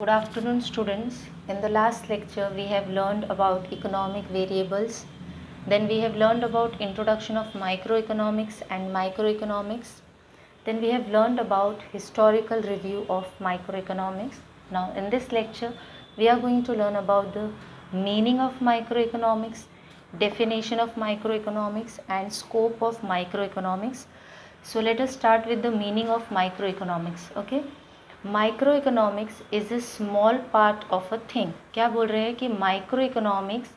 Good afternoon, students. In the last lecture, we have learned about economic variables. Then we have learned about introduction of microeconomics and microeconomics. Then we have learned about historical review of microeconomics. Now, in this lecture, we are going to learn about the meaning of microeconomics, definition of microeconomics, and scope of microeconomics. So, let us start with the meaning of microeconomics. Okay. Micro is a small part of a thing. क्या बोल रहे हैं कि micro economics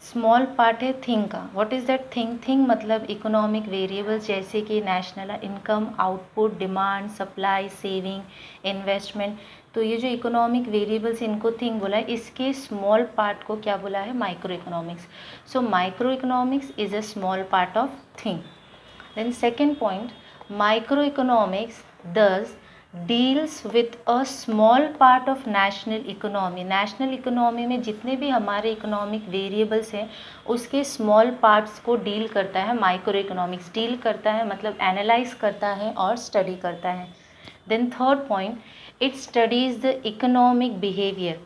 small part है thing का. What is that thing? Thing मतलब economic variables जैसे कि national income, output, demand, supply, saving, investment. तो ये जो इकोनॉमिक वेरिएबल्स इनको थिंग बोला है, इसके स्मॉल पार्ट को क्या बोला है? Micro economics. So micro economics is a small part of thing. Then second point, micro economics does deals with a small part of national economy. National economy में जितने भी हमारे इकोनॉमिक वेरिएबल्स हैं उसके स्मॉल पार्ट्स को deal करता है micro economics. Deal करता है मतलब एनालाइज करता है और स्टडी करता है. Then third point, it studies the economic behaviour.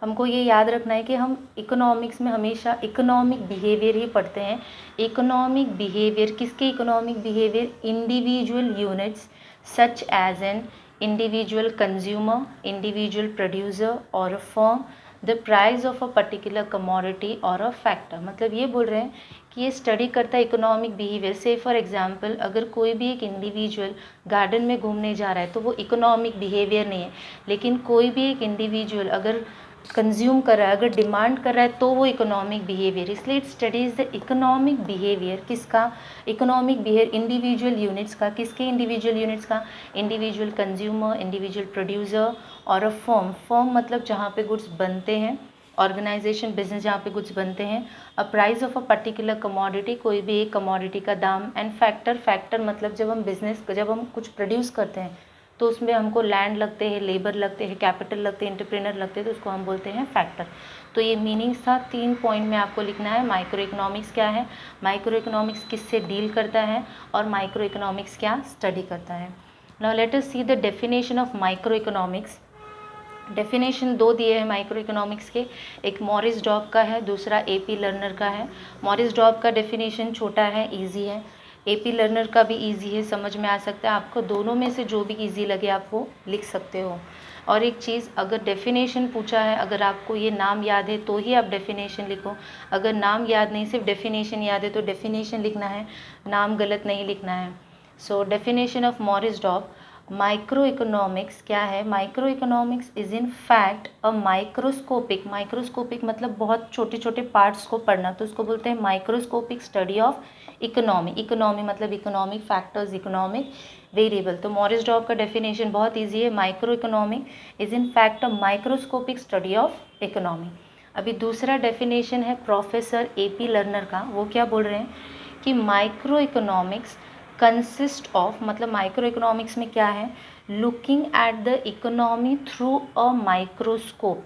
हमको ये याद रखना है कि हम इकोनॉमिक्स में हमेशा इकोनॉमिक बिहेवियर ही पढ़ते हैं. इकोनॉमिक बिहेवियर किसके? Economic behaviour individual units such as an individual consumer, individual producer or a firm, the price of a particular commodity or a factor. मतलब ये बोल रहे हैं कि ये स्टडी करता है इकोनॉमिक बिहेवियर से. फॉर एग्जांपल, अगर कोई भी एक इंडिविजुअल गार्डन में घूमने जा रहा है तो वो इकोनॉमिक बिहेवियर नहीं है. लेकिन कोई भी एक इंडिविजुअल अगर कंज्यूम कर रहा है, अगर डिमांड कर रहा है, तो वो इकोनॉमिक बिहेवियर. इसलिए it studies the economic behaviour. किसका? इकोनॉमिक बिहेवियर इंडिविजुअल यूनिट्स का. किसके इंडिविजुअल यूनिट्स का? इंडिविजुअल कंज्यूमर, इंडिविजुअल प्रोड्यूसर और अ फर्म. फर्म मतलब जहाँ पे गुड्स बनते हैं, ऑर्गेनाइजेशन, बिजनेस जहाँ पे गुड्स बनते हैं. A price of a particular commodity, कोई भी एक कमोडिटी का दाम. एंड फैक्टर, फैक्टर मतलब जब हम कुछ प्रोड्यूस करते हैं तो उसमें हमको लैंड लगते हैं, लेबर लगते हैं, कैपिटल लगते हैं, एंटरप्रेनर लगते हैं, तो उसको हम बोलते हैं फैक्टर. तो ये मीनिंग्स था. 3 पॉइंट में आपको लिखना है. माइक्रो इकोनॉमिक्स क्या है, माइक्रो इकोनॉमिक्स किससे डील करता है, और माइक्रो इकोनॉमिक्स क्या स्टडी करता है. Now let us see the definition of micro economics. Definition 2 दिए हैं माइक्रो इकोनॉमिक्स के. एक मॉरिस डॉब का है, दूसरा AP लर्नर का है. मॉरिस डॉब का डेफिनेशन छोटा है, ईजी है. AP लर्नर का भी इजी है, समझ में आ सकता है आपको. दोनों में से जो भी इजी लगे आप वो लिख सकते हो. और एक चीज़, अगर डेफिनेशन पूछा है, अगर आपको ये नाम याद है तो ही आप डेफिनेशन लिखो. अगर नाम याद नहीं, सिर्फ डेफिनेशन याद है तो डेफिनेशन लिखना है, नाम गलत नहीं लिखना है. So definition of Maurice Dobb. Micro economics क्या है? Micro economics is in fact a microscopic. Microscopic मतलब बहुत छोटे छोटे पार्ट्स को पढ़ना, तो उसको बोलते हैं microscopic study of economy. Economy मतलब इकोनॉमिक फैक्टर्स, इकोनॉमिक वेरिएबल. तो मॉरिस डॉब का डेफिनेशन बहुत ईजी है. Micro economic is in fact a microscopic study of economy. अभी दूसरा डेफिनेशन है प्रोफेसर AP लर्नर का. वो क्या बोल रहे हैं कि माइक्रो इकोनॉमिक्स कंसिस्ट ऑफ, मतलब माइक्रो इकोनॉमिक्स में क्या है? Looking at the economy through a microscope.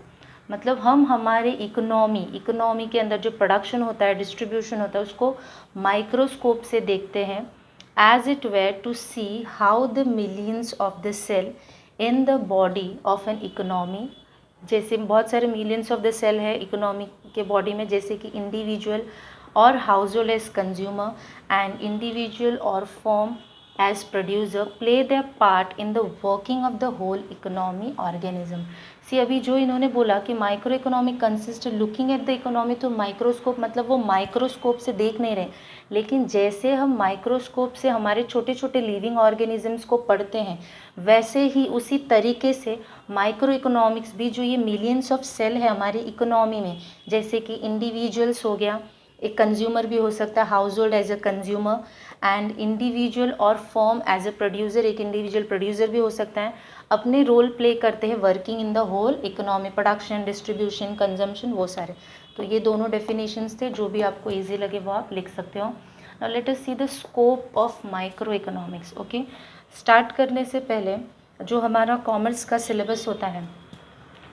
मतलब हम हमारे इकोनॉमी के अंदर जो प्रोडक्शन होता है, डिस्ट्रीब्यूशन होता है, उसको माइक्रोस्कोप से देखते हैं. As it were to see how the millions of the cell in the body of an economy. जैसे बहुत सारे मिलियंस ऑफ द सेल है इकोनॉमी के बॉडी में, जैसे कि इंडिविजुअल और household as consumer and individual और firm as producer play the part in the working of the whole economy organism. See अभी जो इन्होंने बोला कि micro economic consist looking at the economy, तो माइक्रोस्कोप मतलब वो माइक्रोस्कोप से देख नहीं रहे, लेकिन जैसे हम माइक्रोस्कोप से हमारे छोटे छोटे लिविंग ऑर्गेनिजम्स को पढ़ते हैं, वैसे ही उसी तरीके से माइक्रो इकोनॉमिक्स भी, जो ये मिलियंस ऑफ सेल है हमारी इकोनॉमी में, जैसे कि इंडिविजुअल्स हो गया, एक कंज्यूमर भी हो सकता है, household as a consumer, and individual और फर्म एज अ प्रोड्यूसर, एक इंडिविजुअल प्रोड्यूसर भी हो सकता है, अपने रोल प्ले करते हैं working in the whole economy, production, distribution, consumption, वो सारे. तो ये दोनों डेफिनेशंस थे. जो भी आपको ईजी लगे वो आप लिख सकते हो. Now let us see the scope of micro economics. Okay, start करने से पहले जो हमारा कॉमर्स का सिलेबस होता है,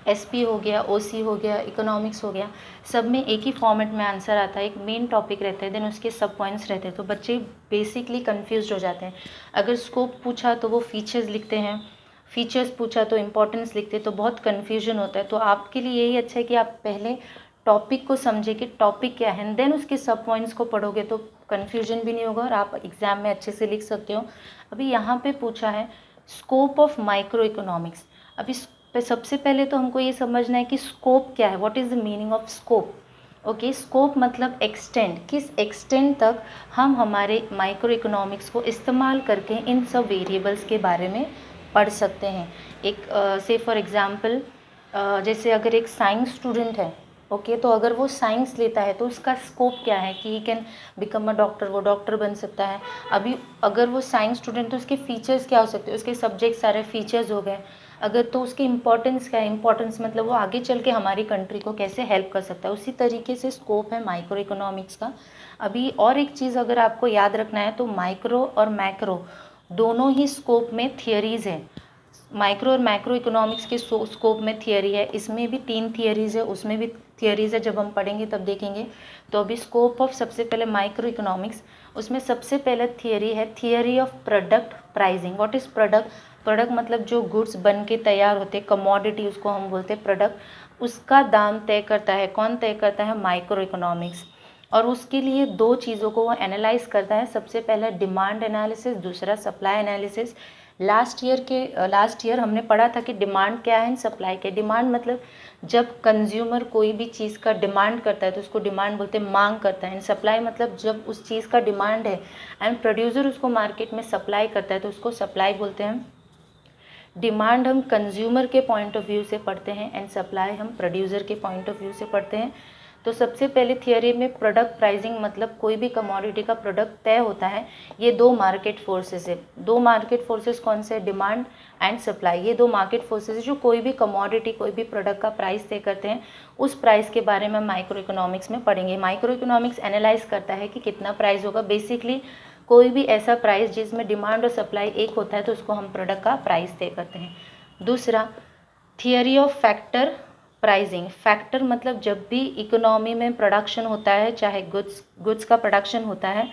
SP हो गया, OC हो गया, इकोनॉमिक्स हो गया, सब में एक ही फॉर्मेट में आंसर आता है. एक मेन टॉपिक रहता है, देन उसके सब पॉइंट्स रहते हैं. तो बच्चे बेसिकली कंफ्यूज हो जाते हैं. अगर स्कोप पूछा तो वो फीचर्स लिखते हैं, फीचर्स पूछा तो इंपॉर्टेंस लिखते, तो बहुत कन्फ्यूजन होता है। तो आपके लिए यही अच्छा है कि आप पहले टॉपिक को समझे कि टॉपिक क्या है, देन उसके सब पॉइंट्स को पढ़ोगे तो कन्फ्यूजन भी नहीं होगा और आप एग्ज़ाम में अच्छे से लिख सकते हो। अभी यहाँ पे पूछा है स्कोप ऑफ माइक्रो इकोनॉमिक्स। अब इस पे सबसे पहले तो हमको ये समझना है कि स्कोप क्या है, what is the meaning of scope. Okay, scope मतलब एक्सटेंड, किस एक्सटेंड तक हम हमारे माइक्रो इकोनॉमिक्स को इस्तेमाल करके इन सब वेरिएबल्स के बारे में पढ़ सकते हैं। एक से फॉर एग्ज़ाम्पल जैसे अगर एक साइंस स्टूडेंट है, ओके, तो अगर वो साइंस लेता है तो उसका स्कोप क्या है कि he can become a doctor, वो डॉक्टर बन सकता है। अभी अगर वो साइंस स्टूडेंट तो उसके फीचर्स क्या हो सकते हैं, उसके सब्जेक्ट सारे फीचर्स हो गए। अगर तो उसकी इम्पोर्टेंस क्या है, इम्पोर्टेंस मतलब वो आगे चल के हमारी कंट्री को कैसे हेल्प कर सकता है, उसी तरीके से स्कोप है माइक्रो इकोनॉमिक्स का। अभी और एक चीज़ अगर आपको याद रखना है तो माइक्रो और मैक्रो दोनों ही स्कोप में थियरीज़ है। माइक्रो और मैक्रो इकोनॉमिक्स के स्कोप में थियरी है, इसमें भी 3 थियरीज़ है, उसमें भी थियरीज़ है, जब हम पढ़ेंगे तब देखेंगे। तो अभी स्कोप ऑफ सबसे पहले माइक्रो इकोनॉमिक्स, उसमें सबसे पहले थियरी है theory of product pricing. What is product? Product मतलब जो गुड्स बन के तैयार होते हैं, कमोडिटी उसको हम बोलते हैं प्रोडक्ट, उसका दाम तय करता है, कौन तय करता है? Micro economics. और उसके लिए 2 चीज़ों को वो एनालाइज करता है, सबसे पहले डिमांड एनालिसिस, दूसरा सप्लाई एनालिसिस। लास्ट ईयर हमने पढ़ा था कि डिमांड क्या है, सप्लाई क्या है। डिमांड मतलब जब कंज्यूमर कोई भी चीज़ का डिमांड करता है तो उसको डिमांड बोलते हैं, मांग करता है। एंड सप्लाई मतलब जब उस चीज़ का डिमांड है एंड प्रोड्यूसर उसको मार्केट में सप्लाई करता है तो उसको सप्लाई बोलते हैं। डिमांड हम कंज्यूमर के पॉइंट ऑफ व्यू से पढ़ते हैं एंड सप्लाई हम प्रोड्यूसर के पॉइंट ऑफ व्यू से पढ़ते हैं। तो सबसे पहले थियरी में प्रोडक्ट प्राइसिंग मतलब कोई भी कमोडिटी का प्रोडक्ट तय होता है, ये 2 मार्केट फोर्सेस है। 2 मार्केट फोर्सेस कौन से? Demand and supply. ये 2 मार्केट फोर्सेस है जो कोई भी कमोडिटी, कोई भी प्रोडक्ट का प्राइस तय करते हैं। उस प्राइस के बारे में माइक्रो इकोनॉमिक्स में पढ़ेंगे। माइक्रो इकोनॉमिक्स एनालाइज करता है कि कितना प्राइस होगा। बेसिकली कोई भी ऐसा प्राइस जिसमें डिमांड और सप्लाई एक होता है तो उसको हम प्रोडक्ट का प्राइस तय करते हैं। दूसरा, theory of factor pricing. Factor मतलब जब भी इकोनॉमी में प्रोडक्शन होता है, चाहे गुड्स का प्रोडक्शन होता है,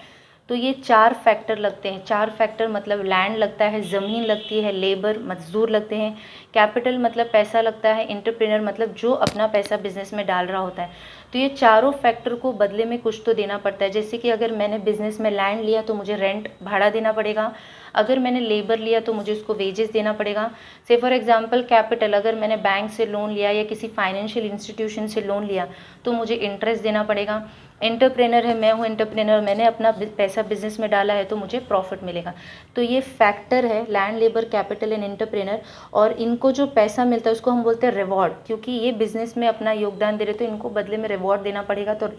तो ये 4 फैक्टर लगते हैं। 4 फैक्टर मतलब लैंड लगता है, ज़मीन लगती है, लेबर मजदूर लगते हैं, कैपिटल मतलब पैसा लगता है, एंटरप्रेन्योर मतलब जो अपना पैसा बिजनेस में डाल रहा होता है। तो ये चारों फैक्टर को बदले में कुछ तो देना पड़ता है। जैसे कि अगर मैंने बिजनेस में लैंड लिया तो मुझे रेंट भाड़ा देना पड़ेगा। अगर मैंने लेबर लिया तो मुझे उसको वेजेस देना पड़ेगा। से फॉर एग्जांपल कैपिटल, अगर मैंने बैंक से लोन लिया या किसी फाइनेंशियल इंस्टीट्यूशन से लोन लिया तो मुझे इंटरेस्ट देना पड़ेगा। एंटरप्रेनर है, मैं हूँ एंटरप्रेनर, मैंने अपना पैसा बिजनेस में डाला है तो मुझे प्रॉफिट मिलेगा। तो ये फैक्टर है land, labour, capital and entrepreneur. और इनको जो पैसा मिलता है उसको हम बोलते हैं रिवॉर्ड, क्योंकि ये बिजनेस में अपना योगदान दे रहे तो इनको बदले में रिवॉर्ड देना पड़ेगा। तो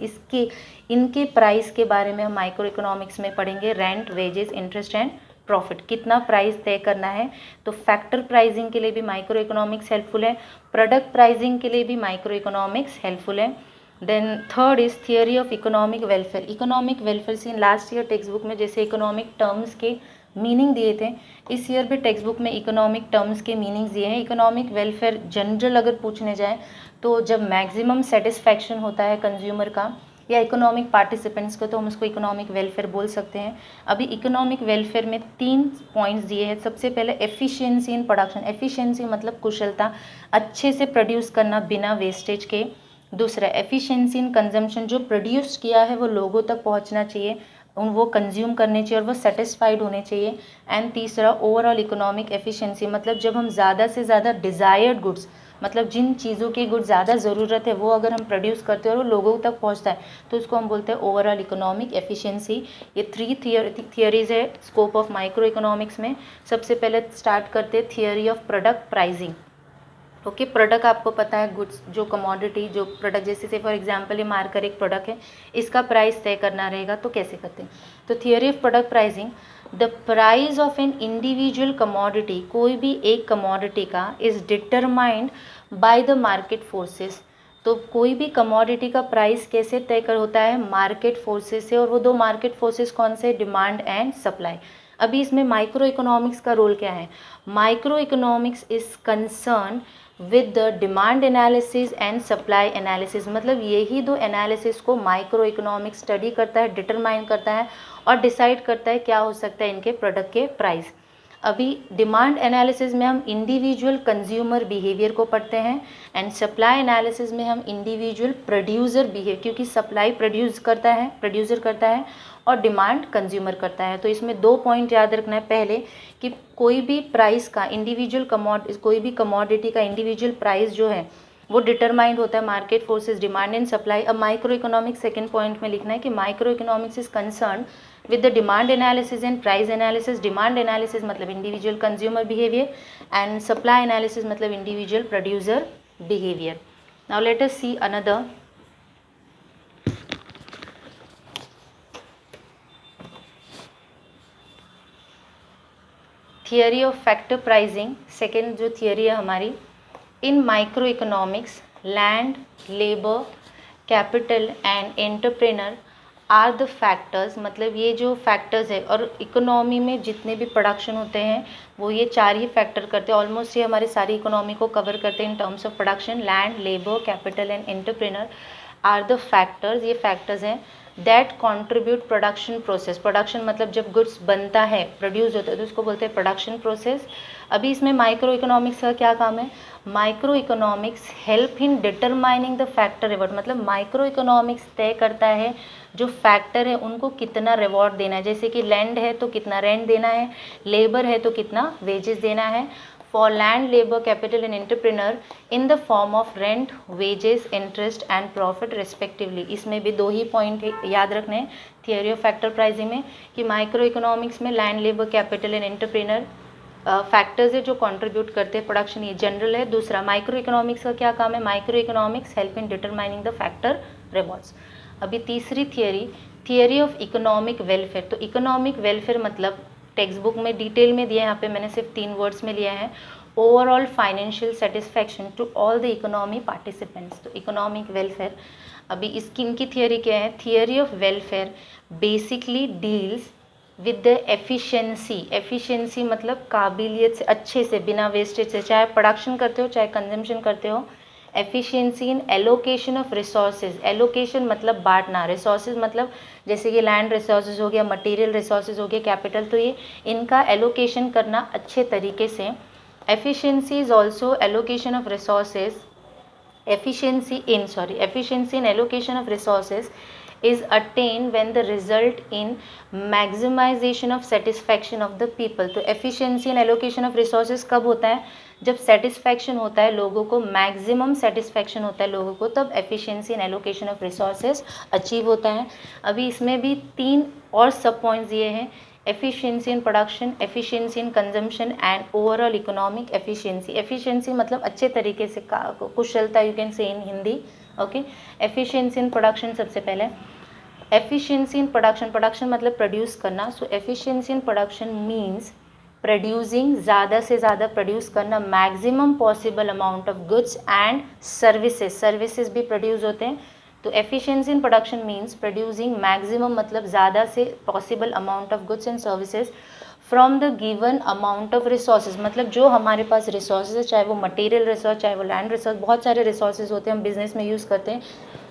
इनके प्राइस के बारे में हम माइक्रो इकोनॉमिक्स में पढ़ेंगे। Rent, wages, interest and profit, कितना प्राइस तय करना है। तो फैक्टर प्राइसिंग के लिए भी माइक्रो इकोनॉमिक्स हेल्पफुल है, प्रोडक्ट प्राइसिंग के लिए भी माइक्रो इकोनॉमिक्स हेल्पफुल है। Then third is theory of economic welfare. Economic welfare से लास्ट ईयर टेक्स्ट बुक में जैसे इकोनॉमिक टर्म्स के मीनिंग दिए थे, इस ईयर भी टेक्स्ट बुक में इकोनॉमिक टर्म्स के मीनिंग्स दिए हैं। इकोनॉमिक वेलफेयर जनरल अगर पूछने जाए तो जब मैक्सिमम सेटिस्फैक्शन होता है कंज्यूमर का या इकोनॉमिक पार्टिसिपेंट्स को तो हम उसको इकोनॉमिक वेलफेयर बोल सकते हैं। अभी इकोनॉमिक वेलफेयर में 3 पॉइंट्स दिए हैं। सबसे पहले एफिशिएंसी इन प्रोडक्शन। एफिशिएंसी मतलब कुशलता, अच्छे से प्रोड्यूस करना बिना वेस्टेज के। दूसरा, एफिशिएंसी इन कंजम्पशन, जो प्रोड्यूस किया है वो लोगों तक पहुंचना चाहिए, वो कंज्यूम करने चाहिए और वो सेटिस्फाइड होने चाहिए। एंड तीसरा, ओवरऑल इकोनॉमिक एफिशिएंसी, मतलब जब हम ज़्यादा से ज़्यादा डिज़ायर्ड गुड्स, मतलब जिन चीज़ों की गुड्स ज़्यादा ज़रूरत है वो अगर हम प्रोड्यूस करते हैं और वो लोगों तक पहुंचता है तो उसको हम बोलते हैं ओवरऑल इकोनॉमिक एफिशिएंसी। ये 3 थियरीज है स्कोप ऑफ माइक्रो इकोनॉमिक्स में। सबसे पहले स्टार्ट करते हैं theory of product pricing. Okay, product आपको पता है, गुड्स, जो कमोडिटी, जो प्रोडक्ट, जैसे से फॉर एग्जांपल ये मार्कर एक प्रोडक्ट है, इसका प्राइस तय करना रहेगा तो कैसे करते हैं। तो theory of product pricing, the price of an individual commodity, कोई भी एक कमोडिटी का, is determined by the market forces. तो कोई भी कमोडिटी का प्राइस कैसे तय कर होता है? मार्केट फोर्सेस से। और वो 2 मार्केट फोर्सेस कौन से? Demand and supply. अभी इसमें माइक्रो इकोनॉमिक्स का रोल क्या है? Micro economics is concern with the demand analysis and supply analysis, मतलब यही 2 एनालिसिस को माइक्रो इकोनॉमिक्स स्टडी करता है, डिटरमाइन करता है और डिसाइड करता है क्या हो सकता है इनके प्रोडक्ट के प्राइस। अभी डिमांड एनालिसिस में हम इंडिविजुअल कंज्यूमर बिहेवियर को पढ़ते हैं एंड सप्लाई एनालिसिस में हम इंडिविजुअल प्रोड्यूसर बिहेवियर, क्योंकि सप्लाई प्रोड्यूसर करता है और डिमांड कंज्यूमर करता है। तो इसमें 2 पॉइंट याद रखना है। पहले कि कोई भी प्राइस का कोई भी कमोडिटी का इंडिविजुअल प्राइस जो है वो डिटरमाइंड होता है market forces, demand and supply. अब माइक्रो इकोनॉमिक्स सेकेंड पॉइंट में लिखना है कि micro economics is concern with the demand analysis and price analysis. Demand analysis मतलब individual consumer behavior and supply analysis मतलब individual producer behavior. Now let us see another. Theory of factor pricing. Second जो theory है हमारी, in microeconomics land, labor, capital and entrepreneur are the factors, मतलब ये जो factors है और economy में जितने भी प्रोडक्शन होते हैं वो ये 4 ही फैक्टर करते हैं। ऑलमोस्ट ये हमारी सारी इकोनॉमी को कवर करते हैं in terms of production. Land, labour, capital and entrepreneur are the factors, ये फैक्टर्स हैं that contribute production process. Production मतलब जब गुड्स बनता है, प्रोड्यूस होता है, तो उसको बोलते हैं प्रोडक्शन प्रोसेस। अभी इसमें माइक्रो इकोनॉमिक्स का क्या काम है? Micro economics help in determining the factor reward, मतलब माइक्रो इकोनॉमिक्स तय करता है जो फैक्टर है उनको कितना रिवॉर्ड देना है। जैसे कि लैंड है तो कितना रेंट देना है, लेबर है तो कितना वेजेस देना है। For land, labour, capital and entrepreneur in the form of rent, wages, interest and profit respectively. इसमें भी 2 ही पॉइंट याद रखने हैं थियोरी ऑफ फैक्टर प्राइसिंग में कि माइक्रो इकोनॉमिक्स में land, labour, capital and entrepreneur factors है जो कंट्रीब्यूट करते हैं प्रोडक्शन, ये जनरल है। दूसरा माइक्रो इकोनॉमिक्स का क्या काम है? Micro economics help in determining the factor rewards. अभी तीसरी थियरी ऑफ इकोनॉमिक वेलफेयर। तो इकोनॉमिक वेलफेयर मतलब टेक्स्ट बुक में डिटेल में दिया है, यहाँ पे मैंने सिर्फ 3 वर्ड्स में लिया है। Overall financial satisfaction to all the economy participants. तो इकोनॉमिक वेलफेयर, अभी इसकी इनकी थियरी क्या है? Theory of welfare basically deals with the efficiency मतलब काबिलियत से, अच्छे से, बिना वेस्टेज से, चाहे प्रोडक्शन करते हो चाहे कंजम्पशन करते हो। Efficiency in allocation of resources, allocation मतलब बांटना, रिसोर्सेज मतलब जैसे कि लैंड रिसोर्सेज हो गया, मटेरियल रिसोर्सेज हो गया, कैपिटल, तो ये इनका एलोकेशन करना अच्छे तरीके से। Efficiency is also allocation of resources, efficiency in allocation of resources is attained when the result in maximization of satisfaction of the people। तो efficiency in allocation of resources कब होता है? जब satisfaction होता है लोगों को, maximum satisfaction होता है लोगों को, तब efficiency in allocation of resources achieve होता है। अभी इसमें भी 3 और सब पॉइंट्स दिए हैं, efficiency in production, efficiency in consumption and overall economic efficiency. Efficiency मतलब अच्छे तरीके से, कुशलता, you can say in Hindi. Okay, efficiency in production सबसे पहले, एफिशिएंसी इन प्रोडक्शन मतलब प्रोड्यूस करना। So efficiency in production means producing, ज़्यादा से ज़्यादा प्रोड्यूस करना, maximum possible amount of goods and services भी प्रोड्यूस होते हैं। तो efficiency in production means producing maximum मतलब ज़्यादा से possible amount of goods and services from the given amount of resources, मतलब जो हमारे पास रिसोर्सेज है, चाहे वो मटेरियल रिसोर्स, चाहे वो लैंड रिसोर्स, बहुत सारे रिसोर्सेज होते हैं हम बिजनेस में यूज़ करते हैं।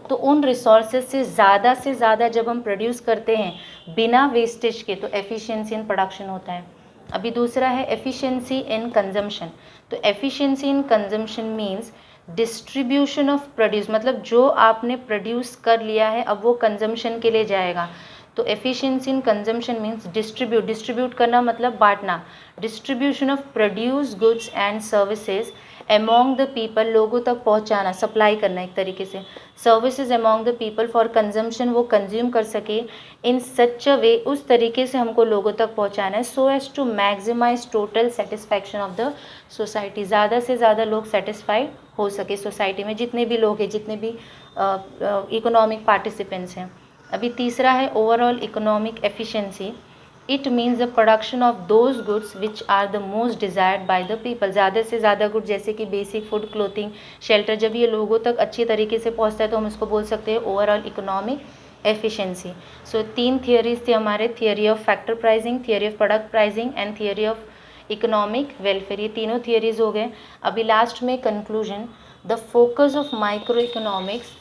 तो उन रिसोर्सेज से ज़्यादा जब हम प्रोड्यूस करते हैं बिना वेस्टेज के, तो एफिशिएंसी इन प्रोडक्शन होता है। अभी दूसरा है एफिशिएंसी इन कंजम्पशन। तो efficiency in consumption means distribution of produce, मतलब जो आपने प्रोड्यूस कर लिया है अब वो कंजम्पशन के लिए जाएगा। तो efficiency in consumption means distribute करना मतलब बांटना, distribution of produce goods and services among the people, लोगों तक पहुंचाना, सप्लाई करना एक तरीके से, services among the people for consumption, वो कंज्यूम कर सके इन सच अ वे, उस तरीके से हमको लोगों तक पहुंचाना है, so as to maximise total satisfaction of the society, ज़्यादा से ज़्यादा लोग सेटिस्फाइड हो सके सोसाइटी में, जितने भी लोग हैं, जितने भी इकोनॉमिक पार्टिसिपेंट्स हैं। अभी तीसरा है overall economic efficiency. It means the production of those goods which are the most desired by the people, ज़्यादा से ज़्यादा गुड, जैसे कि बेसिक फूड, क्लोथिंग, शेल्टर, जब ये लोगों तक अच्छी तरीके से पहुंचता है तो हम इसको बोल सकते हैं overall economic efficiency. So 3 theories थे हमारे, theory of factor pricing, theory of product pricing and theory of economic welfare, ये तीनों थियरीज हो गए। अभी लास्ट में conclusion, the focus of micro economics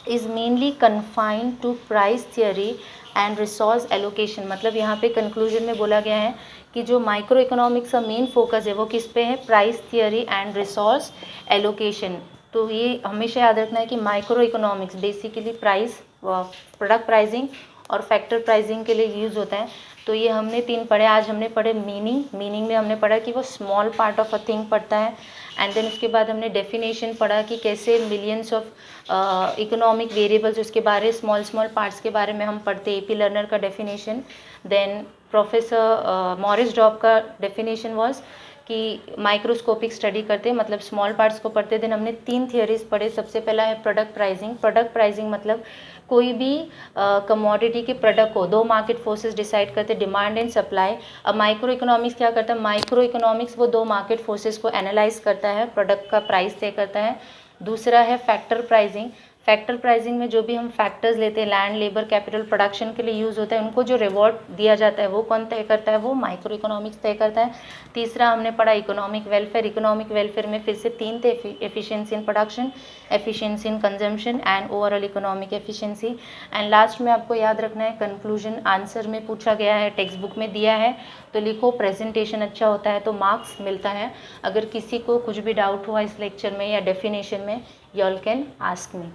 is mainly confined to price theory and resource allocation, मतलब यहाँ पे कंक्लूजन में बोला गया है कि जो माइक्रो इकोनॉमिक्स का मेन फोकस है वो किस पे है, price theory and resource allocation. तो ये हमेशा याद रखना है कि micro economics basically price, product pricing और फैक्टर प्राइसिंग के लिए यूज़ होता है। तो ये हमने 3 पढ़े। आज हमने पढ़े मीनिंग में हमने पढ़ा कि वो small part of a thing पढ़ता है। एंड देन उसके बाद हमने डेफिनेशन पढ़ा कि कैसे मिलियंस ऑफ इकोनॉमिक वेरिएबल्स, उसके बारे स्मॉल पार्ट्स के बारे में हम पढ़ते, एपी लर्नर का डेफिनेशन। देन प्रोफेसर मॉरिस डॉब का डेफिनेशन वाज कि माइक्रोस्कोपिक स्टडी करते, मतलब स्मॉल पार्ट्स को पढ़ते। देन हमने 3 थियरीज पढ़े। सबसे पहला है प्रोडक्ट प्राइसिंग। प्रोडक्ट प्राइसिंग मतलब कोई भी कमोडिटी के प्रोडक्ट को 2 मार्केट फोर्सेस डिसाइड करते, डिमांड एंड सप्लाई। अब माइक्रो इकोनॉमिक्स क्या करता है, माइक्रो इकोनॉमिक्स वो 2 मार्केट फोर्सेस को एनालाइज करता है, प्रोडक्ट का प्राइस तय करता है। दूसरा है फैक्टर प्राइसिंग। फैक्टर प्राइसिंग में जो भी हम फैक्टर्स लेते हैं, लैंड, लेबर, कैपिटल, प्रोडक्शन के लिए यूज़ होता है, उनको जो रिवॉर्ड दिया जाता है वो कौन तय करता है, वो माइक्रो इकोनॉमिक्स तय करता है। तीसरा हमने पढ़ा इकोनॉमिक वेलफेयर। इकोनॉमिक वेलफेयर में फिर से 3 थे, efficiency in production, efficiency in consumption and overall economic efficiency. And last में आपको याद रखना है कंक्लूजन आंसर में पूछा गया है, टेक्स्ट बुक में दिया है, तो लिखो प्रेजेंटेशन अच्छा होता है तो मार्क्स मिलता है। अगर किसी को कुछ भी डाउट हुआ इस लेक्चर में या डेफिनेशन में, you all can ask me.